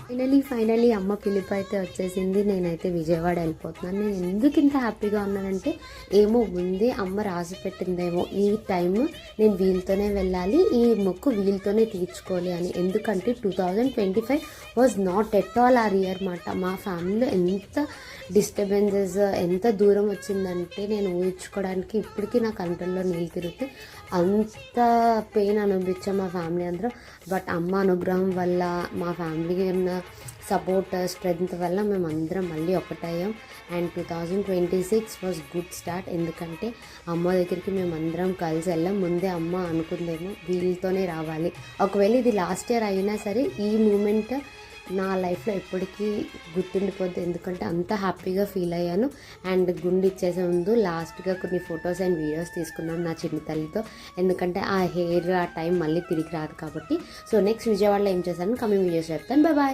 Finally అమ్మ పిలుపు అయితే వచ్చేసింది. నేనైతే విజయవాడ వెళ్ళిపోతున్నాను. నేను ఎందుకు ఇంత హ్యాపీగా ఉన్నానంటే ఏమో ముందే అమ్మ రాసి పెట్టిందేమో ఈ టైం నేను వీళ్ళతోనే వెళ్ళాలి, ఈ మొక్కు వీళ్ళతోనే తీర్చుకోవాలి అని. ఎందుకంటే 2025 was not at all our year మాట. మా ఫ్యామిలీలో ఎంత డిస్టర్బెన్సెస్, ఎంత దూరం వచ్చిందంటే నేను ఊహించుకోవడానికి ఇప్పటికీ నా కంట్రోల్లో నీళ్ళు తిరిగితే అంత పెయిన్ అనుభవించాం మా ఫ్యామిలీ అందరం. బట్ అమ్మ అనుగ్రహం వల్ల, మా ఫ్యామిలీకి ఉన్న సపోర్ట్ స్ట్రెంగ్త్ వల్ల మేము అందరం మళ్ళీ ఒకటయ్యాం. And 2026 was good start. ఎందుకంటే అమ్మ దగ్గరికి మేము అందరం కలిసి వెళ్ళాం. ముందే అమ్మ అనుకుందేమో వీళ్ళతోనే రావాలి. ఒకవేళ ఇది లాస్ట్ ఇయర్ అయినా సరే ఈ మూమెంట్ నా లైఫ్లో ఎప్పటికీ గుర్తుండిపోద్ది. ఎందుకంటే అంత హ్యాపీగా ఫీల్ అయ్యాను. అండ్ గుండు ఇచ్చేసే ముందు లాస్ట్గా కొన్ని ఫొటోస్ అండ్ వీడియోస్ తీసుకున్నాను నా చిన్న తల్లితో. ఎందుకంటే ఆ హెయిర్ ఆ టైం మళ్ళీ తిరిగి రాదు కాబట్టి. సో నెక్స్ట్ విజయవాడలో ఏం చేశాను కమింగ్ వీడియోస్ చెప్తాను. బాయ్.